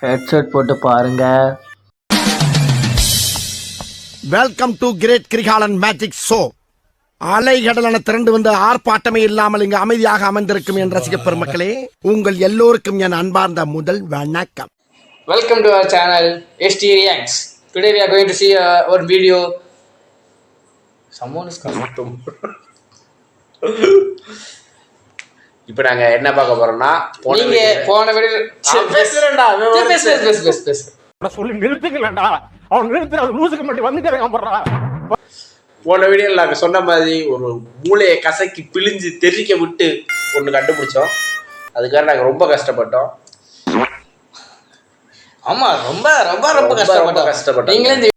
Headset போட்டு பாருங்க. Welcome to great Kirikalan magic show. அலைகடலான திரண்டு வந்து ஆர்ப்பாட்டமே இல்லாமல் இங்கு அமைதியாக அமைந்திருக்கும் என் ரசிக பெருமக்களே, உங்கள் எல்லோருக்கும் என் அன்பார்ந்த முதல் வணக்கம். Welcome to our channel ST Reacts. Today we are going to see our video. Someone is coming. இப்போ நாங்க என்ன பார்க்க போறோம்னா, நீங்க போன வீடியோ பேசுறேன்டா பேசு சொல்லி நிறுத்துக்கலடா, அவன் நிறுத்துற லூசுக்கு மட்டும் வந்துட்டேன் போறா. போன வீடியோல நாங்க சொன்ன மாதிரி ஒரு மூளையை கசக்கி பிழிஞ்சு தெரிக்க விட்டு ஒன்று கண்டுபிடிச்சோம். அதுக்காக நாங்க ரொம்ப கஷ்டப்பட்டோம். ஆமா, ரொம்ப ரொம்ப ரொம்ப கஷ்டப்பட்டோம். நீங்களே இந்த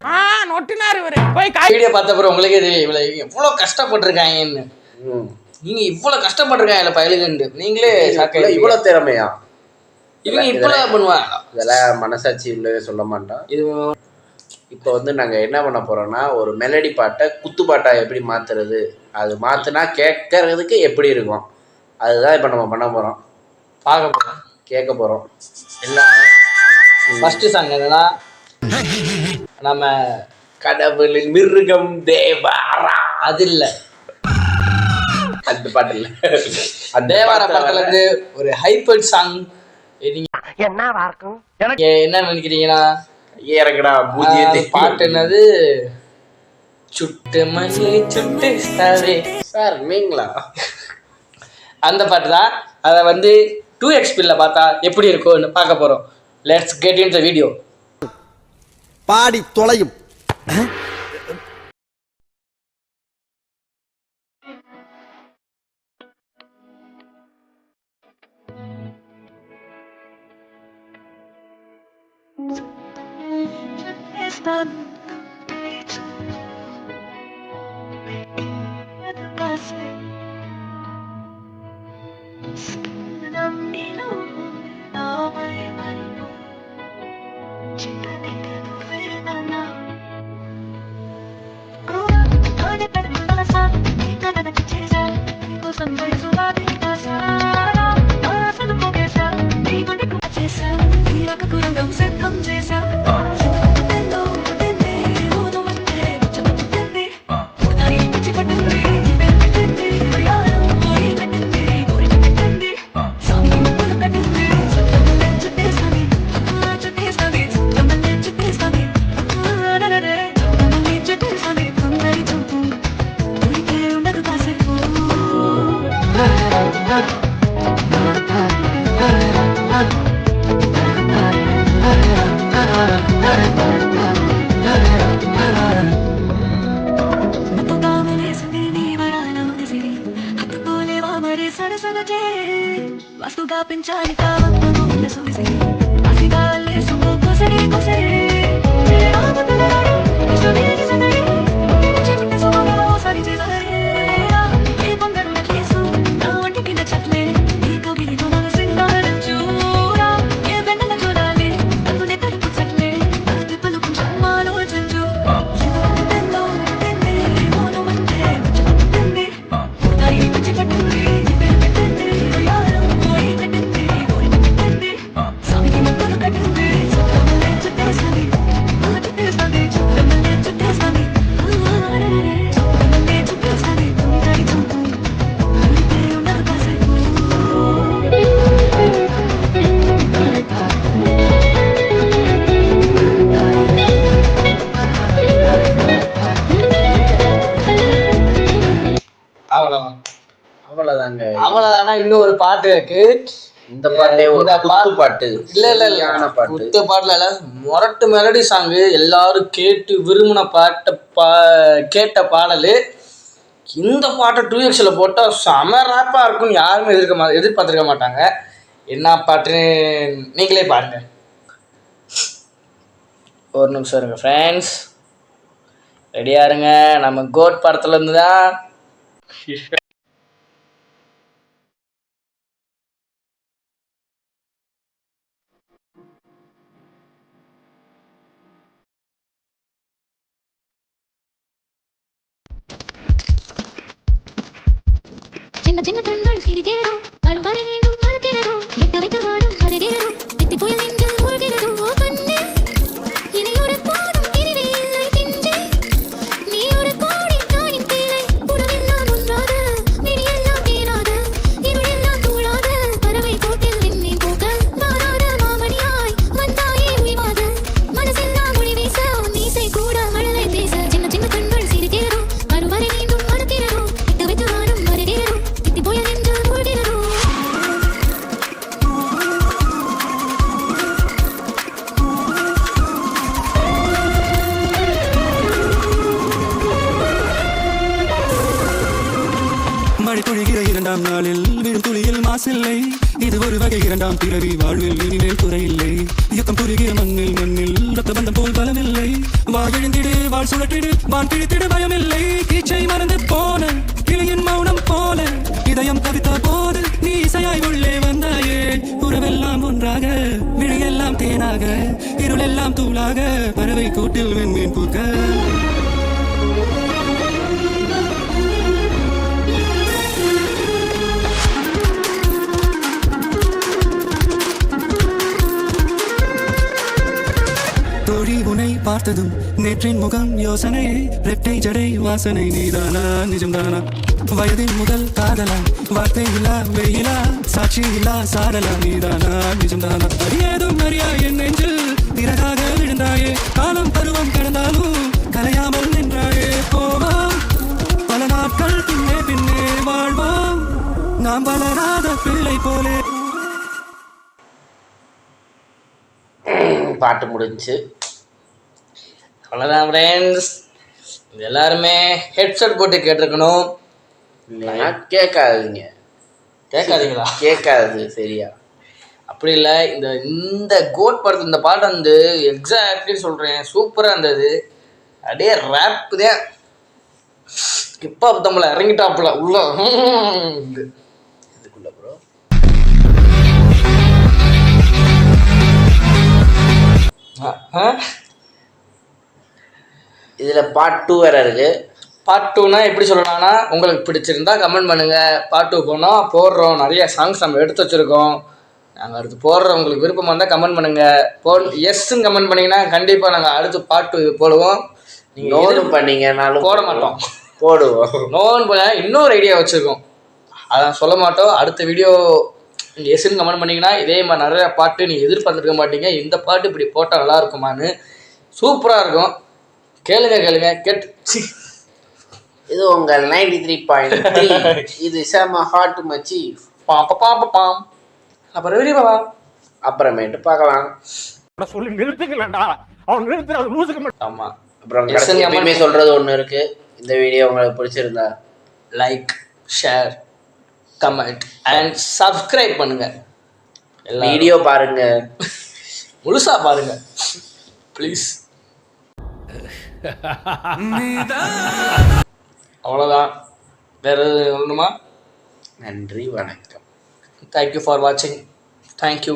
நொட்டினாரு இவரு போய் வீடியோ பார்த்த அப்புறம் உங்களுக்கே தெரியும் இவ்வளவு எவ்வளவு கஷ்டப்பட்டிருக்காங்கன்னு. நீங்க இவ்வளவு கஷ்டப்பட்டிருக்காங்க பயலுகண்டு நீங்களே இவ்வளவு திறமையா இவங்க இப்பதான் பண்ணுவாங்க. இதெல்லாம் மனசாட்சி உள்ளவே சொல்ல மாட்டோம். இது இப்போ வந்து நாங்கள் என்ன பண்ண போகிறோம்னா, ஒரு மெலடி பாட்டை குத்து பாட்டா எப்படி மாற்றுறது, அது மாற்றினா கேட்கறதுக்கு எப்படி இருக்கும், அதுதான் இப்போ நம்ம பண்ண போகிறோம், பார்க்க போகிறோம், கேட்க போகிறோம். எல்லாம் ஃபஸ்ட்டு சாங் என்னன்னா, நம்ம கடவுளின் மிருகம் தேவாரா, அது இல்லை, அந்த பாட்டு இல்லை, அந்த தேவாரா பாட்டுல இருந்து ஒரு ஹைப்பர் சாங். என்னவா இருக்கும் என்ன நினைக்கிறீங்கன்னா, இறங்கடா பூஜ்ஜியத்தை பாட்டு என்னது, சுட்டு மல்லி சுட்டு ஸ்டாரே சார் நீங்களா, அந்த பாட்டு தான். அதை வந்து 2x ஸ்பீடில் பார்த்தா எப்படி இருக்கும்னு பார்க்க போகிறோம். Let's get in the video. பாடி தொலையும். அவ்வளவுதானா? இன்னும் ஒரு பாட்டு இருக்கு. இந்த பாட்டே ஒரு குத்து பாட்டு இல்ல குத்து பாட்டுல இல்ல, மொரட்டு மெலடி சாங்கு, எல்லாரும் கேட்டு விரும்பின கேட்ட பாடலு. இந்த பாட்டை 2xல போட்டால் செம ரேப்பாக இருக்கும்னு யாருமே எதிர்பார்த்துருக்க மாட்டாங்க. என்ன பாட்டுன்னு நீங்களே பாருங்க. ஒரு நிமிஷம் இருங்க ஃப்ரெண்ட்ஸ், ரெடியா இருங்க. நம்ம கோட் படத்துல இருந்து தான் சின்ன சின்ன கண்கள் சிரிக்கிறதோ, அழும் வரை மீண்டும் மறுக்கிறதோ, விட்டு வைத்து வாழும் மறுகிறதோ, திட்டி புயல் என்று முழுகிறதோ. இரண்டாம் நாளில் விழும் துளியில் மாசில்லை. இது ஒரு வகை இரண்டாம் பிறவி வாழ்வில் இனிமேல் குறையில்லை. யுத்தம் குறுகிய மண்ணில் மண்ணில் ரத்த பந்தம் போல் பலமில்லை. வாழ் எழுந்திடு வாழ் சுழற்றிடு வான் பிடித்திடு பயமில்லை. கீச்சை மறந்து போன கிளியின் மௌனம் போல இதயம் தவித்த போது நீ இசையாய் உள்ளே வந்தாயே. உறவெல்லாம் ஒன்றாக விழியெல்லாம் தேனாக இருளெல்லாம் தூளாக பறவை கூட்டில் வெண்மீன் பூக்க. தோழி உனை பார்த்ததும் நேற்றின் முகம் யோசனை ரெட்டை ஜடை வாசனை நீதானா நிஜம்தானா. வயதின் முதல் காதலா வார்த்தை இல்லா வெயிலா சாட்சி இல்லா சாடலா நீதானா நிஜம்தானா. அறியதும் அறியா என் நெஞ்சில் பிறகாக விழுந்தாயே. காலம் பருவம் கடந்தாலும் கலையாமல் நின்றாயே. போவோம் பல நாட்கள் பின்னே பின்னே வாழ்வோம் நாம் வளராத பிள்ளை போலே. பாட்டு முடிஞ்சு. அவ்வளோதான் ஃப்ரெண்ட்ஸ். எல்லாருமே ஹெட்செட் போட்டு கேட்டிருக்கணும். கேட்காதீங்க. கேட்காதீங்களா? கேட்காது சரியா. அப்படி இல்லை. இந்த கோட் படத்தில் இந்த பாட்டு வந்து எக்ஸாக்ட்லி சொல்கிறேன், சூப்பராக இருந்தது. அப்படியே ரேப் தான் இப்போ தம்மளை இறங்கிட்டாப்புல உள்ள இதுக்குள்ள ப்ரோ. இதில் பார்ட் 2 வேறு இருக்குது. பார்ட் 2னா எப்படி சொல்லலாம்னா, உங்களுக்கு பிடிச்சிருந்தா கமெண்ட் பண்ணுங்கள். பார்ட் 2 போனால் போடுறோம். நிறைய சாங்ஸ் நம்ம எடுத்து வச்சுருக்கோம். நாங்கள் அடுத்து போடுறோம். உங்களுக்கு விருப்பமாக இருந்தால் கமெண்ட் பண்ணுங்கள். எஸ்ன்னு கமெண்ட் பண்ணிங்கன்னா கண்டிப்பாக நாங்கள் அடுத்து பார்ட் 2 போடுவோம். நீங்கள் நோன் பண்ணீங்கனாலும் போட மாட்டோம், போடுவோம். நோன் போட இன்னொரு ஐடியா வச்சுருக்கோம், அதான் சொல்ல மாட்டோம். அடுத்த வீடியோ நீங்கள் எஸ்ன்னு கமெண்ட் பண்ணிங்கன்னா இதே மாதிரி நிறையா பாட்டு நீங்கள் எதிர்பார்த்துருக்க மாட்டீங்க. இந்த பாட்டு இப்படி போட்டால் நல்லா இருக்குமான்னு சூப்பராக இருக்கும். கேளுங்க கேட்டு. இது உங்கள் 93.3. இது செம ஹாட் மச்சி. பாம் அப்புறம் வெளியே பாபா அப்புறமேட்டு பார்க்கலாம். சொல்லி நிறுத்துக்கலடா, அவன் நிறுத்துறது. ஆமாம். அப்புறம் எப்பயுமே சொல்றது ஒன்று இருக்கு. இந்த வீடியோ உங்களுக்கு பிடிச்சிருந்தா like, share, comment and subscribe பண்ணுங்க. வீடியோ பாருங்க, முழுசா பாருங்க ப்ளீஸ். அவ்வளோதான். வேற எதுவும் சொல்லணுமா? நன்றி, வணக்கம். தேங்க்யூ ஃபார் வாட்சிங். தேங்க்யூ.